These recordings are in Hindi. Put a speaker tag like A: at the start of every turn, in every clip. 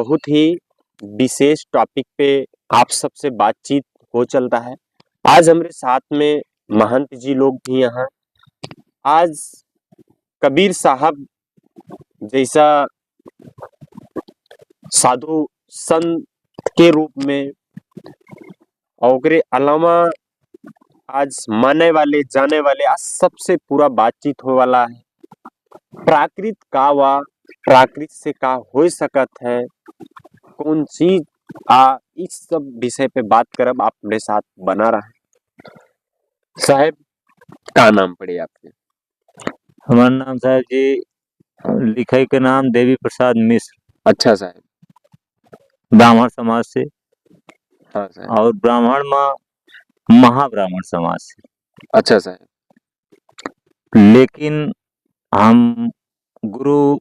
A: बहुत ही विशेष टॉपिक पे आप सबसे बातचीत हो चलता है। आज हमारे साथ में महंत जी लोग भी यहाँ। आज कबीर साहब जैसा साधु संत के रूप में और ओकरे अलावा आज माने वाले जाने वाले आज सबसे पूरा बातचीत हो वाला है। प्राकृत का वा प्राकृत से का हो सकत है, कौन चीज इस सब विषय पे बात करब आप मेरे साथ बना रहा है। साहब का नाम पड़े आपके?
B: हमारा नाम साहब जी लिखाई के नाम देवी प्रसाद मिश्र।
A: अच्छा साहब,
B: ब्राह्मण समाज से।
A: हाँ साहब।
B: और ब्राह्मण महाब्राह्मण समाज से।
A: अच्छा साहब।
B: लेकिन हम गुरु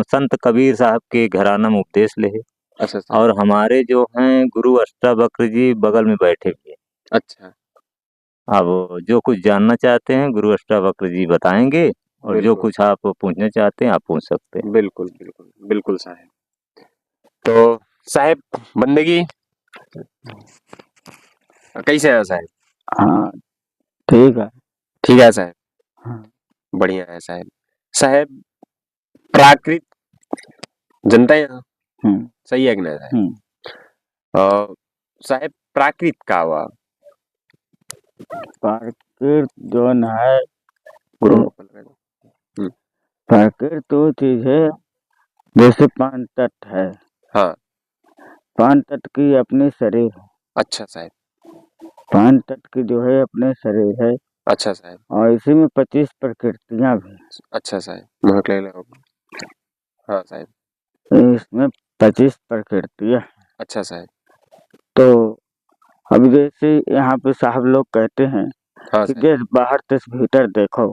B: संत कबीर साहब के घराना में उपदेश ले है।
A: अच्छा साहब।
B: और हमारे जो हैं गुरु अष्टावक्र जी बगल में बैठे हुए।
A: अच्छा।
B: अब जो कुछ जानना चाहते हैं गुरु अष्टावक्र जी बताएंगे, और जो
A: बिल्कुल
B: कुछ आप पूछना चाहते हैं आप पूछ सकते हैं।
A: बिल्कुल बिल्कुल बिल्कुल साहब। तो साहब बंदगी कैसे है साहब?
C: हाँ ठीक है।
A: ठीक है साहब।
C: हाँ।
A: बढ़िया है साहब। साहब प्राकृत जनता यहाँ सही है कि नहीं साहब? साहब प्राकृत का हुआ
C: प्राकृत जो है
A: गुरु
C: प्राकृत तो चीज है जैसे पांच तत्व है।
A: हाँ।
C: पांच तत्व की अपनी शरीर है।
A: अच्छा साहब।
C: पांच तत्व की जो है अपने शरीर है।
A: अच्छा साहब।
C: और इसी में 25 प्रकृतियां भी।
A: अच्छा साहब, महक ले लो। हाँ साहब।
C: इसमें 25 प्रकृतियां।
A: अच्छा साहब।
C: तो अब जैसे यहाँ पे साहब लोग कहते हैं
A: हाँ
C: कि
A: साहब।
C: जैसे बाहर तस भीतर देखो।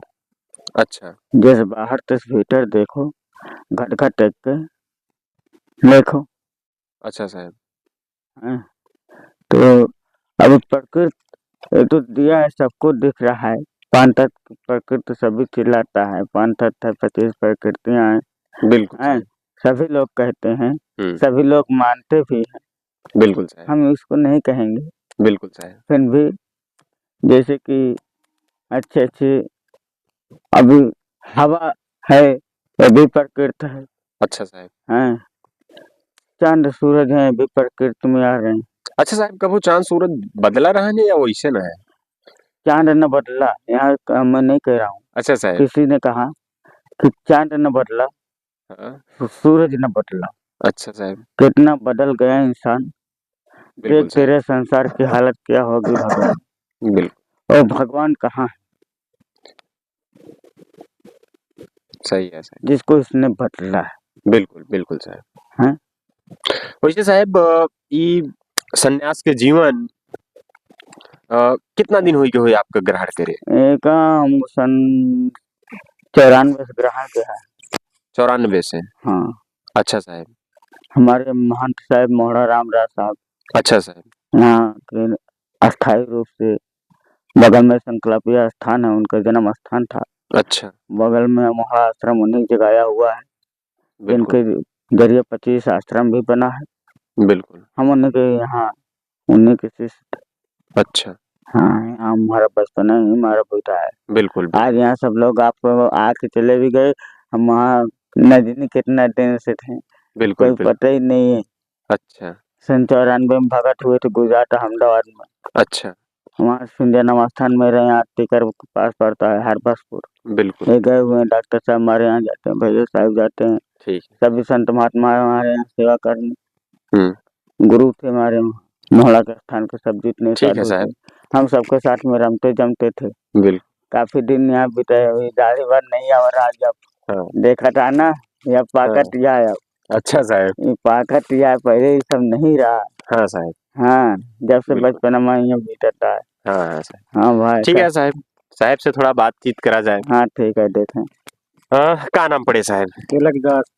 A: अच्छा।
C: जैसे बाहर तस भीतर देखो, घट घट टेक के देखो।
A: अच्छा साहब।
C: हाँ। तो अब प्रकृति तो दिया है, सबको दिख रहा है। पांच तत्व प्रकृति सभी चिल्लाता है, पांच तत्व है, 25 प्रकृतियां हैं।
A: बिल्कुल
C: हैं, सभी लोग कहते हैं, सभी लोग मानते भी हैं।
A: बिल्कुल साहब।
C: हम इसको नहीं कहेंगे।
A: बिल्कुल साहब।
C: फिर भी जैसे कि अच्छे अच्छे अभी हवा है, ये भी प्रकृति है।
A: अच्छा साहब।
C: हैं, चांद सूरज है, भी प्रकृति में आ रहे हैं।
A: अच्छा साहब, कब वो चांद सूरज बदला रहा है या वैसे ना है?
C: चांद न बदला, यहाँ मैं नहीं कह रहा हूँ।
A: अच्छा साहब।
C: किसी ने कहा कि चांद न बदला, सूरज न बदला।
A: अच्छा साहब।
C: कितना बदल गया इंसान।
A: बिल्कुल
C: देख तेरे संसार की हालत क्या होगी भगवान।
A: बिल्कुल।
C: और भगवान कहाँ है?
A: सही है साहब।
C: जिसको इसने बदला है।
A: बिल्कुल बिल्कुल साहब।
C: हैं?
A: वैसे साहब ई सन्यास के जीवन कितना दिन हुई आपका ग्रहण करे?
C: एक हम सन 94 से ग्रहण किया है।
A: 94 से?
C: हाँ।
A: अच्छा साहब।
C: हमारे महंत साहब मोहरा रामदास साहब। अच्छा
A: साहब।
C: यहाँ के अस्थायी रूप से बगल में संकल्पीय स्थान है, उनका जन्म स्थान था।
A: अच्छा।
C: बगल में मोहरा आश्रम उन्हीं जगाया हुआ है, जिनके जरिए 25 आश्रम भी बना है।
A: बिल्कुल।
C: हम उन्हीं के यहाँ उन्हीं के शिष्य।
A: अच्छा।
C: हाँ, हमारा बचपना ही हमारा बेटा है।
A: बिल्कुल।
C: आज यहाँ सब लोग आपको आके चले भी गए। हम वहाँ न जाने कितना दिन से थे,
A: बिल्कुल
C: कोई पता ही नहीं है।
A: अच्छा।
C: सन 94 में भगत हुए थे गुजरात अहमदाबाद में।
A: अच्छा।
C: वहाँ सिंधिया स्थान में रहे, यहाँ टीकर के पास पड़ता है हरबसपुर।
A: बिल्कुल।
C: ये गए हुए हैं, डॉक्टर साहब हमारे यहाँ जाते हैं, भैया साहब जाते हैं।
A: ठीक।
C: सभी संत महात्मा हमारे यहाँ सेवा करने। गुरु थे हमारे मोहड़ा के स्थान के सब जितने साधु थे, हम सबके साथ में रमते जमते थे।
A: बिल्कुल।
C: काफी दिन यहाँ बिताए हुए। दाढ़ी बार नहीं आ रहा, जब देखा था ना यह पाकट या अब।
A: अच्छा साहब।
C: ये पाकट या पहले ये सब नहीं रहा।
A: हाँ साहब।
C: हाँ, जब से बचपन में यहाँ बीतता है।
A: हाँ साहब।
C: हाँ भाई
A: ठीक है साहब, साहब से थोड़ा बातचीत करा जाए।
C: हाँ ठीक है, देखें।
A: क्या नाम पड़े साहब?
C: तिलकदास।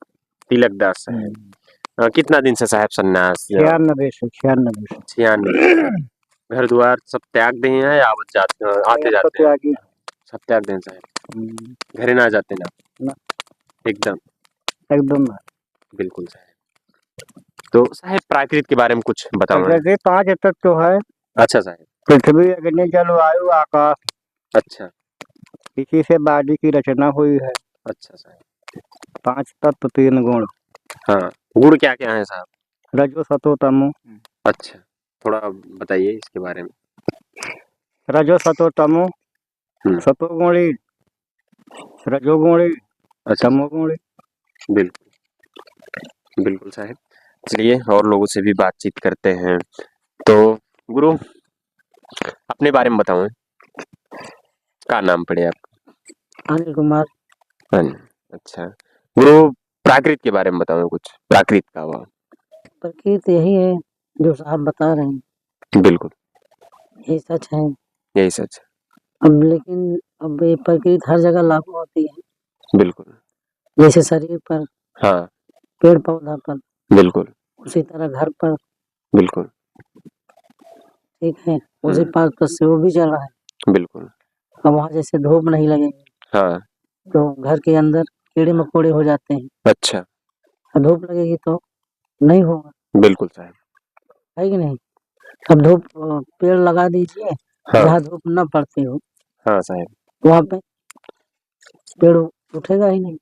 A: तिलकदास साहब। कितना दिन से साहब सन्यास?
C: 96 से 96 से।
A: 96। घर द्वार सब त्याग दिए हैं या आते जाते हैं? सब त्याग दें साहब, घरे ना जाते ना? एकदम
C: एकदम
A: बिल्कुल साहब। तो साहेब प्राकृत के बारे में कुछ बताओ।
C: प्रकृति 5 तत्व है।
A: अच्छा साहेब।
C: पृथ्वी, अग्नि, जल, वायु, आकाश।
A: अच्छा
C: इसी से बॉडी की रचना हुई है।
A: अच्छा साहब।
C: 5 तत्व 3 गुण।
A: हाँ, गुण क्या क्या है साहब?
C: रजो सतो तमो।
A: अच्छा, थोड़ा बताइए इसके बारे में।
C: रजो सतो तमो। सतोगुणी, रजोगुणी,
A: अच्छा
C: तमोगुणी।
A: बिल्कुल बिल्कुल साहब। चलिए और लोगों से भी बातचीत करते हैं। तो गुरु अपने बारे में बताओ, क्या नाम पड़े आप?
C: अनिल कुमार।
A: अच्छा गुरु, प्राकृत के बारे में बताओ कुछ। प्राकृत का हुआ।
C: प्रकृति यही है जो साहब बता रहे हैं।
A: बिल्कुल
C: यही सच है।
A: यही सच
C: अब लेकिन अब ये प्रकृति हर जगह लागू होती है।
A: है। बिल्कुल
C: जैसे शरीर पर,
A: हाँ
C: पेड़ पौधा पर,
A: बिल्कुल
C: उसी तरह घर पर।
A: बिल्कुल
C: ठीक है, उसी पास से वो भी चल रहा है।
A: बिल्कुल।
C: अब वहाँ जैसे धूप नहीं लगेगी
A: हाँ
C: तो घर के अंदर कीड़े मकोड़े हो जाते हैं।
A: अच्छा
C: धूप लगेगी तो नहीं होगा।
A: बिल्कुल साहब।
C: है कि नहीं? अब धूप पेड़ लगा दीजिए
A: हाँ
C: जहाँ धूप न पड़ती हो,
A: हाँ साहब
C: वहाँ पे पेड़ उठेगा ही नहीं।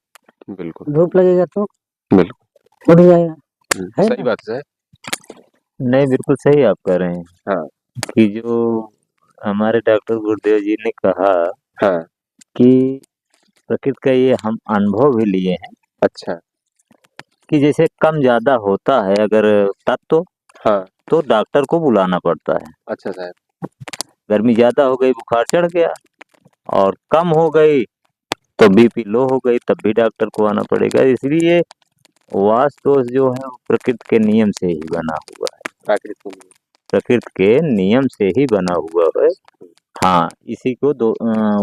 A: बिल्कुल
C: धूप लगेगा तो
A: बिल्कुल
C: उठ जाएगा। है
A: सही
C: ना?
A: बात है साहब।
B: नहीं, बिल्कुल सही आप कह रहे हैं
A: हाँ
B: कि जो हमारे डॉक्टर गुरुदेव जी ने कहा
A: हाँ
B: कि प्रकृति का ये हम अनुभव भी लिए हैं
A: अच्छा
B: कि जैसे कम ज्यादा होता है अगर तत्व,
A: हाँ
B: तो डॉक्टर को बुलाना पड़ता है।
A: अच्छा साहब।
B: गर्मी ज्यादा हो गई, बुखार चढ़ गया, और कम हो गई तो बीपी लो हो गई, तब भी डॉक्टर को आना पड़ेगा। इसलिए वास्तु जो है वो प्रकृति के नियम से ही बना हुआ है।
A: प्राकृत
B: प्रकृति के नियम से ही बना हुआ है। हाँ, इसी को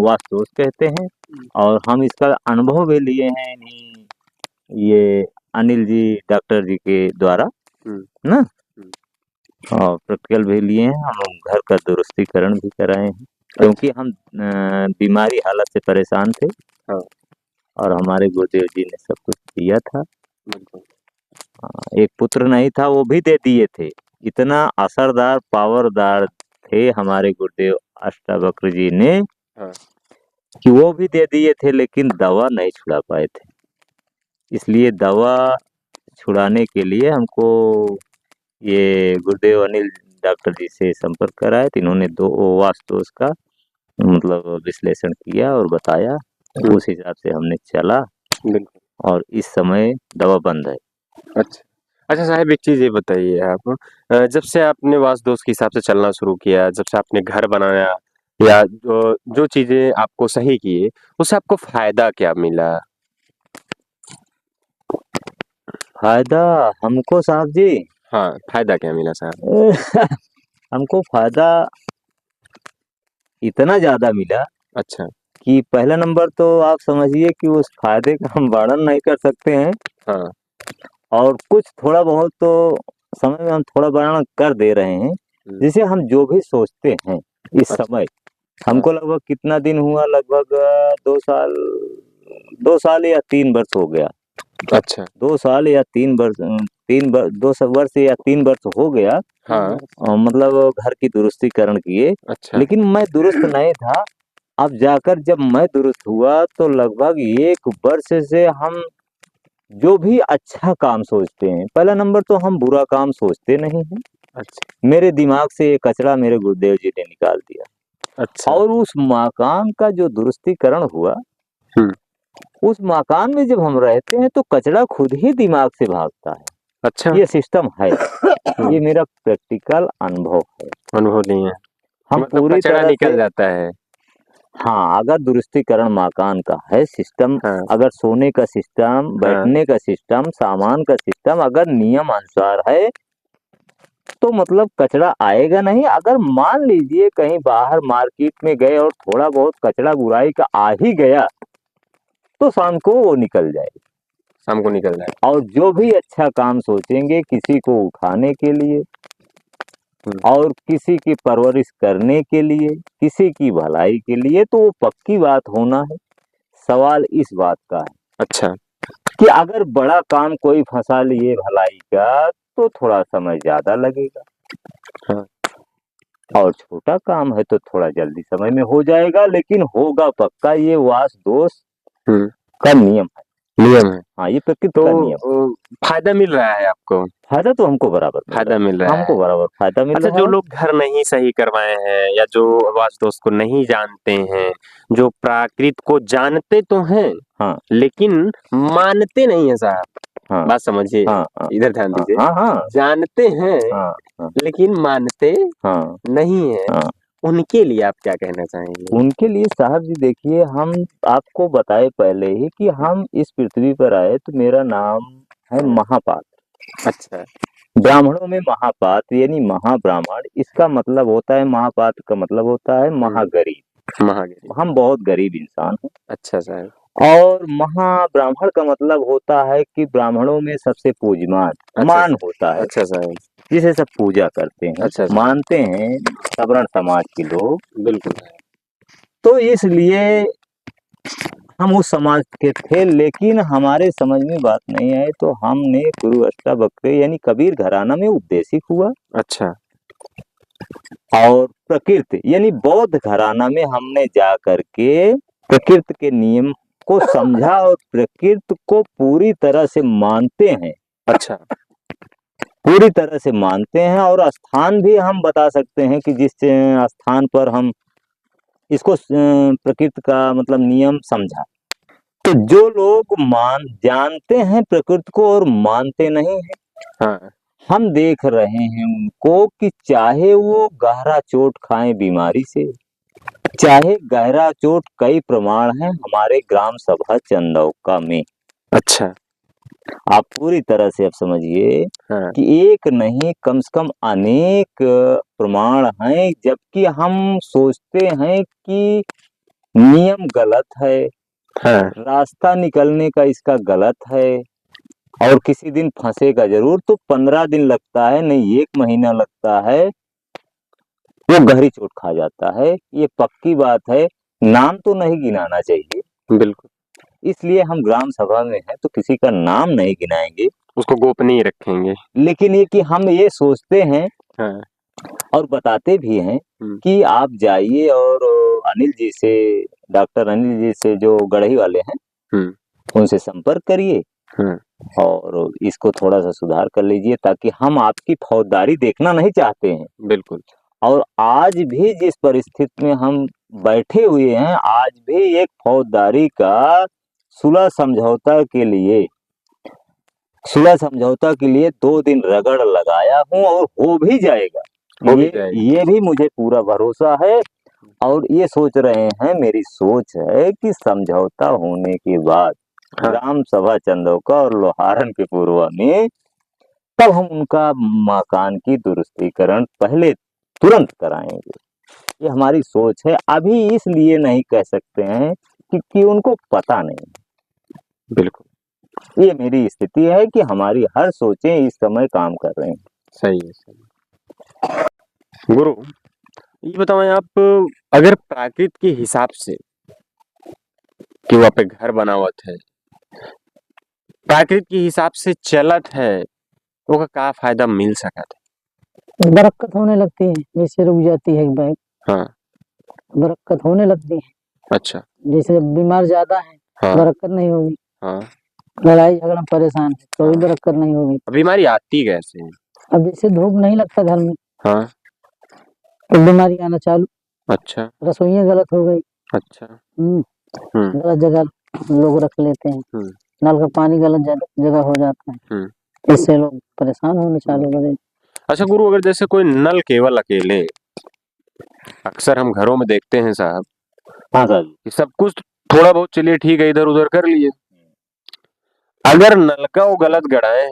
B: वास्तु कहते हैं। और हम इसका अनुभव भी लिए हैं इन्हीं ये अनिल जी डॉक्टर जी के द्वारा ना। और प्रैक्टिकल भी लिए हैं, हम घर का दुरुस्तीकरण भी कराए हैं, क्योंकि हम बीमारी हालत से परेशान थे।
A: हाँ
B: और हमारे गुरुदेव जी ने सब कुछ दिया था। एक पुत्र नहीं था, वो भी दे दिए थे। इतना असरदार पावरदार थे हमारे गुरुदेव अष्टावक्र जी ने
A: हाँ
B: कि वो भी दे दिए थे, लेकिन दवा नहीं छुड़ा पाए थे। इसलिए दवा छुड़ाने के लिए हमको ये गुरुदेव अनिल डॉक्टर जी से संपर्क कराया, तो इन्होंने 2 वास्तु का मतलब विश्लेषण किया और बताया। उस हिसाब से हमने चला और इस समय दवा बंद है।
A: अच्छा अच्छा साहब, एक चीज ये बताइए आप, जब से आपने वास्तु दोष के हिसाब से चलना शुरू किया, जब से आपने घर बनाया या जो जो चीजें आपको सही किए, उससे आपको फायदा क्या मिला?
B: फायदा हमको साहब जी,
A: हाँ फायदा क्या मिला साहब?
B: हमको फायदा इतना ज्यादा मिला
A: अच्छा
B: कि पहला नंबर तो आप समझिए कि उस फायदे का हम वर्णन नहीं कर सकते हैं।
A: हाँ
B: और कुछ थोड़ा बहुत तो समय में हम थोड़ा वर्णन कर दे रहे हैं। जिसे हम जो भी सोचते हैं इस समय, हमको लगभग कितना दिन हुआ, लगभग 2 साल या 3 वर्ष हो गया।
A: अच्छा
B: 2 साल या 3 वर्ष, 2 वर्ष या 3 वर्ष हो गया।
A: हाँ
B: मतलब घर की दुरुस्तीकरण किए,
A: अच्छा
B: लेकिन मैं दुरुस्त नहीं था। अब जाकर जब मैं दुरुस्त हुआ तो लगभग 1 वर्ष से हम जो भी अच्छा काम सोचते हैं, पहला नंबर तो हम बुरा काम सोचते नहीं हैं।
A: अच्छा
B: मेरे दिमाग से ये कचरा मेरे गुरुदेव जी ने निकाल दिया।
A: अच्छा
B: और उस मकान का जो दुरुस्तीकरण हुआ, उस मकान में जब हम रहते हैं तो कचरा खुद ही दिमाग से भागता है।
A: अच्छा
B: ये सिस्टम है। ये मेरा प्रैक्टिकल अनुभव है।
A: अनुभव नहीं है,
B: हम
A: मतलब
B: पूरी
A: कचरा
B: तरह
A: निकल
B: से,
A: जाता है।
B: हाँ, अगर दुरुस्तीकरण मकान का है सिस्टम,
A: हाँ
B: अगर सोने का सिस्टम, बैठने का सिस्टम, सामान का सिस्टम अगर नियम अनुसार है, तो मतलब कचरा आएगा नहीं। अगर मान लीजिए कहीं बाहर मार्केट में गए और थोड़ा बहुत कचरा बुराई का आ ही गया, तो शाम को वो निकल जाएगा।
A: शाम को निकल जाए।
B: और जो भी अच्छा काम सोचेंगे किसी को उठाने के लिए और किसी की परवरिश करने के लिए, किसी की भलाई के लिए, तो वो पक्की बात होना है। सवाल इस बात का है
A: अच्छा
B: कि अगर बड़ा काम कोई फंसा लिए भलाई का, तो थोड़ा समय ज्यादा लगेगा,
A: हाँ।
B: और छोटा काम है तो थोड़ा जल्दी समय में हो जाएगा, लेकिन होगा पक्का। ये वास दोष का नियम
A: नियम है।
B: हाँ, ये प्रकृति
A: तो
B: का नियम।
A: फायदा मिल रहा है आपको?
B: फायदा तो हमको बराबर मिल
A: फायदा
B: रहा
A: मिल
B: है,
A: रहा
B: हमको
A: है।
B: बराबर फायदा मिल
A: अच्छा,
B: रहा
A: जो
B: है।
A: लोग घर नहीं सही करवाए हैं या जो वास्तु को नहीं जानते हैं, जो प्राकृत को जानते तो हैं
B: हाँ
A: लेकिन मानते नहीं है साहब,
B: हाँ
A: बात समझिए,
B: हाँ हाँ
A: इधर ध्यान
B: हाँ
A: दीजिए।
B: हाँ हाँ
A: जानते हैं
B: हाँ हाँ
A: लेकिन मानते
B: हाँ
A: नहीं है,
B: हाँ।
A: उनके लिए आप क्या कहना चाहेंगे?
B: उनके लिए साहब जी देखिए, हम आपको बताए पहले ही कि हम इस पृथ्वी पर आए तो मेरा नाम है महापात्र।
A: अच्छा।
B: ब्राह्मणों में महापात्र यानी महाब्राह्मण, इसका मतलब होता है, महापात्र का मतलब होता है महागरीब।
A: महागरीब।
B: हम बहुत गरीब इंसान हैं।
A: अच्छा साहब।
B: और महाब्राह्मण का मतलब होता है कि ब्राह्मणों में सबसे पूज्यमान
A: अच्छा
B: मान होता है,
A: अच्छा साहब।
B: जिसे सब पूजा करते हैं,
A: अच्छा साहब।
B: मानते हैं सवर्ण समाज के लोग।
A: बिल्कुल।
B: तो इसलिए हम उस समाज के थे, लेकिन हमारे समझ में बात नहीं आई तो हमने गुरु अष्टा बकरे यानी कबीर घराना में उपदेशित हुआ।
A: अच्छा।
B: और प्रकृति यानी बौद्ध घराना में हमने जा करके प्रकृति के नियम को समझा और प्रकृति को पूरी तरह से मानते हैं।
A: अच्छा।
B: पूरी तरह से मानते हैं, और स्थान भी हम बता सकते हैं कि जिस स्थान पर हम इसको प्रकृति का मतलब नियम समझा। तो जो लोग जानते हैं प्रकृति को और मानते नहीं है,
A: हाँ।
B: हम देख रहे हैं उनको कि चाहे वो गहरा चोट खाएं बीमारी से, चाहे गहरा चोट, कई प्रमाण हैं हमारे ग्राम सभा चंदौका में।
A: अच्छा।
B: आप पूरी तरह से अब समझिए
A: हाँ।
B: कि एक नहीं कम से कम अनेक प्रमाण हैं, जबकि हम सोचते हैं कि नियम गलत है,
A: हाँ।
B: रास्ता निकलने का इसका गलत है, और किसी दिन फंसेगा जरूर। तो 15 दिन लगता है, नहीं 1 महीना लगता है, वो गहरी चोट खा जाता है। ये पक्की बात है, नाम तो नहीं गिनाना चाहिए।
A: बिल्कुल।
B: इसलिए हम ग्राम सभा में हैं तो किसी का नाम नहीं गिनाएंगे,
A: उसको गोपनीय रखेंगे।
B: लेकिन ये कि हम ये सोचते हैं
A: हाँ।
B: और बताते भी हैं कि आप जाइए और अनिल जी से, डॉक्टर अनिल जी से जो गढ़ई वाले हैं, उनसे संपर्क करिए और इसको थोड़ा सा सुधार कर लीजिए, ताकि हम आपकी फौजदारी देखना नहीं चाहते हैं।
A: बिल्कुल।
B: और आज भी जिस परिस्थिति में हम बैठे हुए हैं, आज भी एक फौजदारी का सुलह समझौता के लिए 2 दिन रगड़ लगाया हूँ, और हो भी जाएगा। ये भी मुझे पूरा भरोसा है। और ये सोच रहे हैं, मेरी सोच है कि समझौता होने के बाद ग्राम सभा चंदौका और लोहारन के पूर्वा में तब हम उनका मकान की दुरुस्तीकरण पहले तुरंत कराएंगे। ये हमारी सोच है। अभी इसलिए नहीं कह सकते हैं क्योंकि उनको पता नहीं।
A: बिल्कुल।
B: ये मेरी स्थिति है कि हमारी हर सोचें इस समय काम कर रहे हैं।
A: सही है, सही। गुरु, ये बताओ आप, अगर प्राकृत के हिसाब से कि वहाँ पे घर बनावत है, प्राकृत के हिसाब से चलत है, तो का फायदा मिल सकत है?
D: बरक्कत होने लगती है, जैसे रुक जाती है बैग।
A: हाँ।
D: बरक्कत होने लगती है।
A: अच्छा।
D: जैसे बीमार ज्यादा है,
A: हाँ।
D: बरक्कत नहीं होगी।
A: हाँ।
D: लड़ाई झगड़ा परेशान है तो भी बरक्कत नहीं होगी।
A: बीमारी आती कैसे है?
D: अब जैसे धूप नहीं लगता घर में,
A: हाँ,
D: तो बीमारी आना चालू।
A: अच्छा।
D: रसोइयाँ गलत हो गई।
A: अच्छा।
D: गलत जगह लोग रख लेते हैं। नल का पानी गलत जगह हो जाता है, इससे लोग परेशान होने चालू हो गए।
A: अच्छा गुरु, अगर जैसे कोई नल केवल अकेले, अक्सर हम घरों में देखते हैं साहब,
B: हाँ सर,
A: कि सब कुछ थोड़ा बहुत चलिए ठीक है, इधर उधर कर लिए, अगर नलका वो गलत गड़ाए,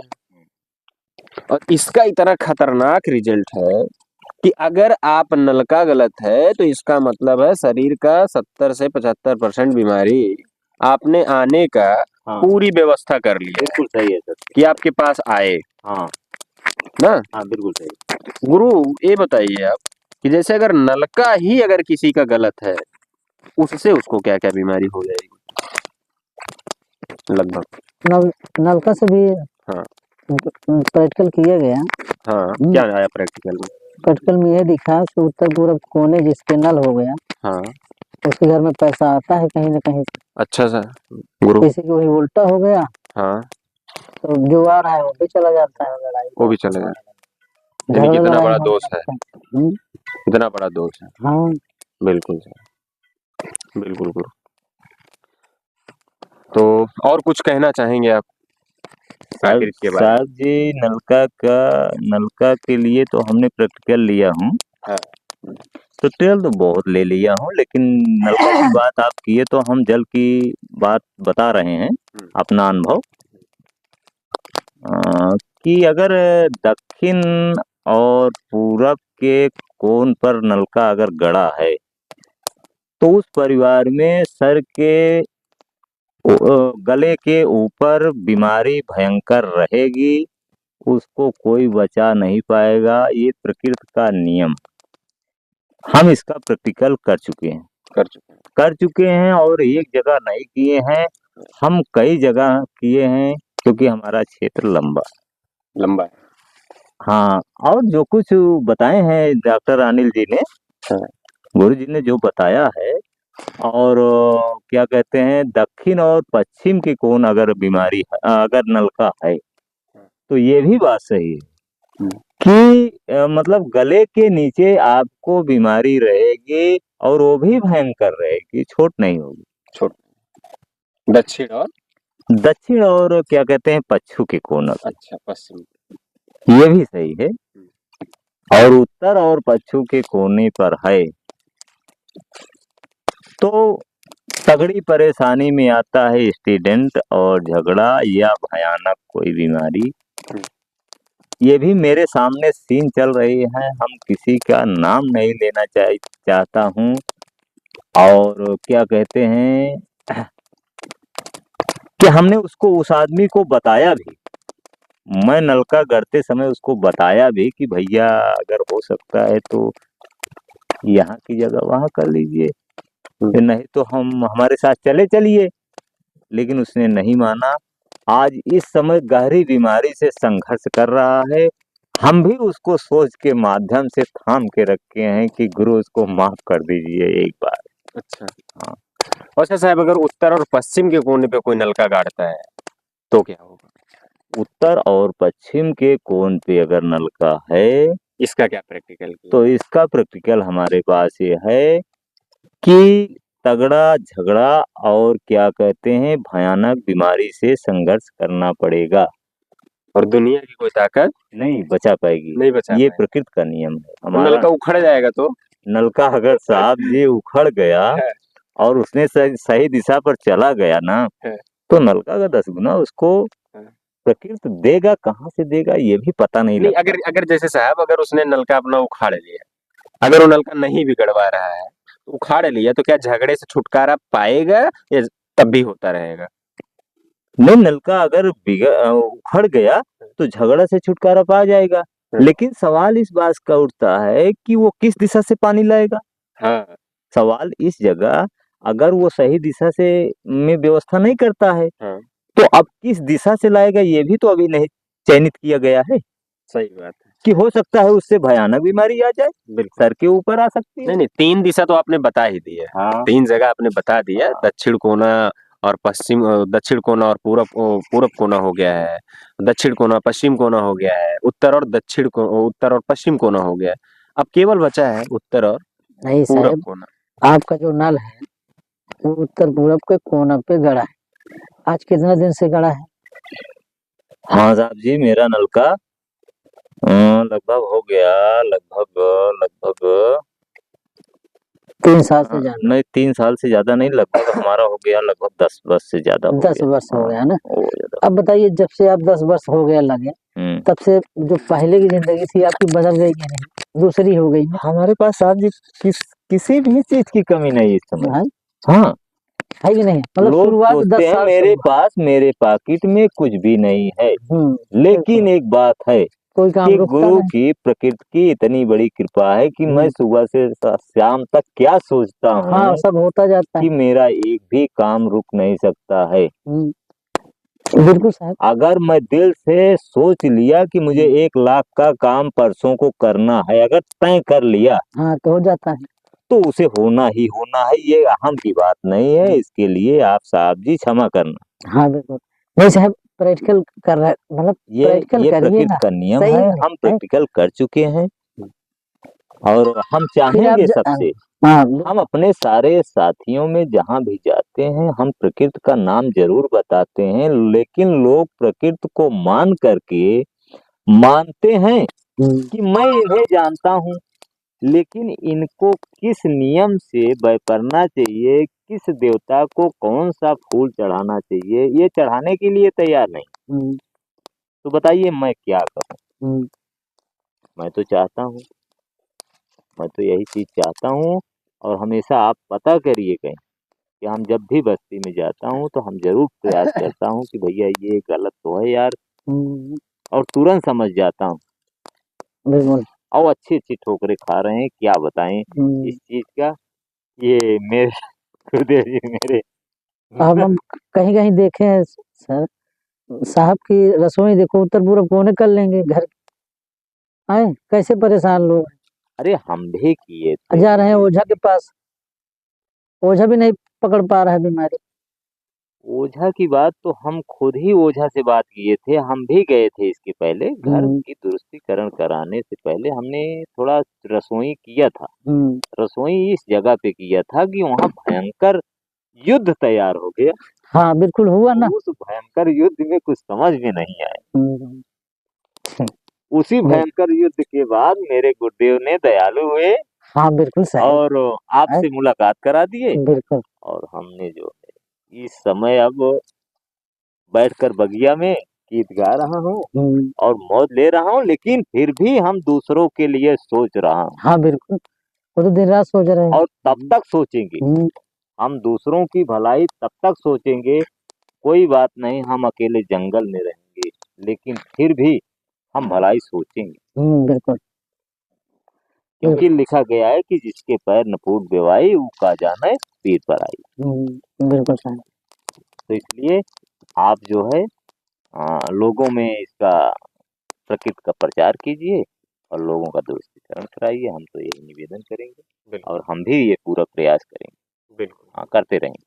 A: और इसका इतना खतरनाक रिजल्ट है कि अगर आप नलका गलत है तो इसका मतलब है शरीर का 70 से 75% बीमारी आपने आने का पूरी व्यवस्था कर ली है।
B: बिल्कुल सही है सर,
A: कि आपके पास आए।
B: हाँ
A: ना?
B: हाँ बिल्कुल सही।
A: गुरु, ये बताइए आप कि जैसे अगर नलका ही अगर किसी का गलत है, उससे उसको क्या क्या बीमारी हो जाएगी लगभग?
D: नलका से भी
A: हाँ।
D: प्रैक्टिकल किया गया।
A: हाँ, क्या आया प्रैक्टिकल में?
D: प्रैक्टिकल में ये दिखा कि उत्तर पूरब कोने जिसके नल हो गया,
A: हाँ,
D: उसके घर में पैसा आता है कहीं न कहीं से।
A: अच्छा सा गुरु।
D: किसी को वही उल्टा हो गया,
A: हाँ,
D: तो जो आ रहा है वो भी चला जाता है लड़ाई।
A: वो भी चलेगा।
D: घर
A: यानी
D: में
A: कितना
D: लड़ाई
A: बड़ा
D: होने
A: दोष है,
D: लगता है।
A: कितना बड़ा दोष है।
D: हाँ,
A: बिल्कुल सर, बिल्कुल गुरु। तो और कुछ कहना चाहेंगे आप प्राकृत के बारे में?
B: साहब जी, नलका के लिए तो हमने प्रैक्टिकल लिया हूँ।
A: हाँ।
B: प्रैक्टिकल तो बहुत ले लिया हूँ, लेकिन नलका की बात आप किए तो हम जल की बात बता रहे हैं, अपना अनुभव। कि अगर दक्षिण और पूरब के कोण पर नलका अगर गड़ा है, तो उस परिवार में सर के गले के ऊपर बीमारी भयंकर रहेगी, उसको कोई बचा नहीं पाएगा। ये प्रकृति का नियम। हम इसका प्रैक्टिकल कर चुके हैं और एक जगह नहीं किए हैं, हम कई जगह किए हैं, क्योंकि हमारा क्षेत्र लंबा है। हाँ, और जो कुछ बताए हैं डॉक्टर अनिल जी ने, गुरु जी ने जो बताया है, और क्या कहते हैं, दक्षिण और पश्चिम के कोण अगर बीमारी अगर नलका है, तो ये भी बात सही है कि मतलब गले के नीचे आपको बीमारी रहेगी, और वो भी भयंकर रहेगी, छोट नहीं होगी।
A: छोट दक्षिण
B: और क्या कहते हैं, पश्चिम के कोण।
A: अच्छा, पश्चिम।
B: ये भी सही है। और उत्तर और पश्चिम के कोने पर है, तो तगड़ी परेशानी में आता है एक्सीडेंट और झगड़ा या भयानक कोई बीमारी। ये भी मेरे सामने सीन चल रही है, हम किसी का नाम नहीं लेना चाहता हूँ। और क्या कहते हैं कि हमने उस आदमी को बताया भी, मैं नलका गड़ते समय उसको बताया भी कि भैया अगर हो सकता है तो यहाँ की जगह वहाँ कर लीजिए, नहीं तो हमारे साथ चलिए। लेकिन उसने नहीं माना। आज इस समय गहरी बीमारी से संघर्ष कर रहा है। हम भी उसको सोच के माध्यम से थाम के रखे हैं कि गुरु उसको माफ कर दीजिए एक बार।
A: अच्छा, हाँ। अच्छा साहब, अगर उत्तर और पश्चिम के कोने पे कोई नलका गाड़ता है तो क्या होगा?
B: उत्तर और पश्चिम के कोण पे अगर नलका है,
A: इसका क्या प्रैक्टिकल किया?
B: तो इसका प्रैक्टिकल हमारे पास ये है कि तगड़ा झगड़ा और क्या कहते हैं भयानक बीमारी से संघर्ष करना पड़ेगा,
A: और दुनिया की कोई ताकत
B: नहीं बचा पाएगी।
A: नहीं बचा
B: ये
A: पाएगी।
B: प्रकृति का नियम है
A: तो
B: हमारा।
A: नलका उखड़ जाएगा तो?
B: नलका अगर साहब जी उखड़ गया और उसने सही दिशा पर चला गया ना, तो नलका का 10 गुना उसको प्रकृति देगा। कहाँ से देगा ये भी पता नहीं लगता।
A: अगर जैसे साहब, अगर उसने नलका अपना उखाड़ लिया, अगर वो नलका नहीं बिगड़वा रहा है, तो उखाड़ लिया, तो क्या झगड़े से छुटकारा पाएगा या तब भी होता रहेगा?
B: नहीं, नलका अगर उखड़ गया तो झगड़ा से छुटकारा पा जाएगा, लेकिन सवाल इस बात का उठता है कि वो किस दिशा से पानी लाएगा।
A: हाँ।
B: सवाल इस जगह, अगर वो सही दिशा से में व्यवस्था नहीं करता है,
A: हाँ।
B: तो अब किस दिशा से लाएगा ये भी तो अभी नहीं चयनित किया गया है।
A: सही बात है
B: कि हो सकता है उससे भयानक बीमारी आ जाए, सर के ऊपर आ सकती है।
A: नहीं, 3 दिशा तो आपने बता ही दी है।
B: हाँ।
A: 3 जगह आपने बता दिया। दक्षिण कोना और पश्चिम, दक्षिण कोना और पूरब कोना हो गया है, दक्षिण कोना पश्चिम कोना हो गया है, उत्तर और पश्चिम कोना हो गया है। अब केवल बचा है उत्तर और
D: नहीं
A: पूरब
D: साहब,
A: कोना।
D: आपका जो नल है वो उत्तर पूरब के कोना पे गड़ा है। आज कितना दिन से गड़ा है?
B: हाँ साहब जी, मेरा नलका लगभग हो गया, लगभग
D: 3 साल से ज्यादा।
B: नहीं, 3 साल से ज्यादा नहीं, लगभग हमारा हो गया लगभग 10 वर्ष से ज्यादा हो
D: 10
B: गया।
D: वर्ष हो गया ना।
B: हो ज्यादा।
D: अब बताइए, जब से आप 10 वर्ष हो गया लगे, तब से जो पहले की जिंदगी थी आपकी बदल गई या नहीं? दूसरी हो गई ना?
B: हमारे पास साहब जी किसी भी चीज की कमी नहीं इस समय।
D: हाँ,
B: हाँ,
D: है कि नहीं? मतलब
B: लोग
D: शुरुआत
B: सोचते
D: 10
B: हैं
D: साल से
B: मेरे
D: हुआ।
B: पास, मेरे पाकिट में कुछ भी नहीं है, लेकिन एक बात है
D: कोई काम
B: कि
D: रुकता
B: गुरु
D: नहीं।
B: की प्रकृति की इतनी बड़ी कृपा है कि मैं सुबह से शाम तक क्या सोचता हूँ,
D: हाँ, सब होता जाता
B: कि
D: है।
B: मेरा एक भी काम रुक नहीं सकता है।
D: बिल्कुल साहब।
B: अगर मैं दिल से सोच लिया कि मुझे 1 लाख का काम परसों को करना है, अगर तय कर लिया
D: हाँ तो हो जाता है।
B: तो उसे होना ही होना है, ये अहम की बात नहीं है। इसके लिए आप साहब जी क्षमा करना।
D: हाँ बिल्कुल। नहीं साहब, प्रैक्टिकल कर रहे, मतलब प्रैक्टिकल
B: ये
D: करिए
B: प्रकृति
D: ना,
B: का नियम
D: सही
B: है,
D: है,
B: हम प्रैक्टिकल कर चुके हैं और हम
D: फिर आप
B: चाहेंगे सबसे,
D: हाँ
B: हम अपने सारे साथियों में जहाँ भी जाते हैं हम प्रकृति का नाम जरूर बताते हैं, लेकिन लोग प्रकृति को मान करके मानते हैं कि मैं इन्हें जानता हूँ, लेकिन इनको किस नियम से करना चाहिए, किस देवता को कौन सा फूल चढ़ाना चाहिए, ये चढ़ाने के लिए तैयार नहीं। तो बताइए मैं क्या करूं। मैं तो चाहता हूँ, मैं तो यही चीज चाहता हूँ। और हमेशा आप पता करिए कहीं कि हम जब भी बस्ती में जाता हूँ तो हम जरूर प्रयास करता हूँ कि भैया ये गलत तो है यार, और तुरंत समझ जाता हूँ।
D: बिल्कुल।
B: और अच्छी अच्छी ठोकरें खा रहे हैं, क्या बताएं इस चीज का। ये मेरे गुरुदेव जी मेरे
D: अब हम कहीं कहीं देखे हैं सर, साहब की रसोई देखो उत्तर पूर्व कोने कर लेंगे घर, आए कैसे परेशान लोग
B: अरे हम भी किए थे।
D: जा रहे हैं ओझा के पास, ओझा भी नहीं पकड़ पा रहा है बीमारी।
B: ओझा की बात तो हम खुद ही ओझा से बात किए थे, हम भी गए थे इसके पहले घर की दुरुस्तीकरण कराने से पहले हमने थोड़ा रसोई किया था। रसोई इस जगह पे किया था कि वहाँ भयंकर युद्ध तैयार हो गया।
D: हाँ बिल्कुल हुआ ना।
B: उस भयंकर युद्ध में कुछ समझ में नहीं आया। उसी भयंकर युद्ध के बाद मेरे गुरुदेव ने दयालु हुए,
D: हाँ बिल्कुल सही,
B: और आपसे मुलाकात करा दिए।
D: बिल्कुल।
B: और हमने जो है इस समय अब बैठकर बगिया में गीत गा रहा हूँ और मौज ले रहा हूँ, लेकिन फिर भी हम दूसरों के लिए सोच रहा हूँ।
D: हाँ बिल्कुल, वो तो दिन रात सोच रहे हैं।
B: और तब तक सोचेंगे, हम दूसरों की भलाई तब तक सोचेंगे। कोई बात नहीं, हम अकेले जंगल में रहेंगे, लेकिन फिर भी हम भलाई सोचेंगे।
D: बिल्कुल।
B: क्योंकि लिखा गया है कि जिसके पैर न फूट बेवाई, उसका जाने पीर पर आई।
D: बिल्कुल सही।
B: तो इसलिए आप जो है लोगों में इसका प्रकृति का प्रचार कीजिए और लोगों का दुरुस्तीकरण कराइए। हम तो यही निवेदन करेंगे और हम भी ये पूरा प्रयास करेंगे। बिल्कुल हाँ, करते रहेंगे।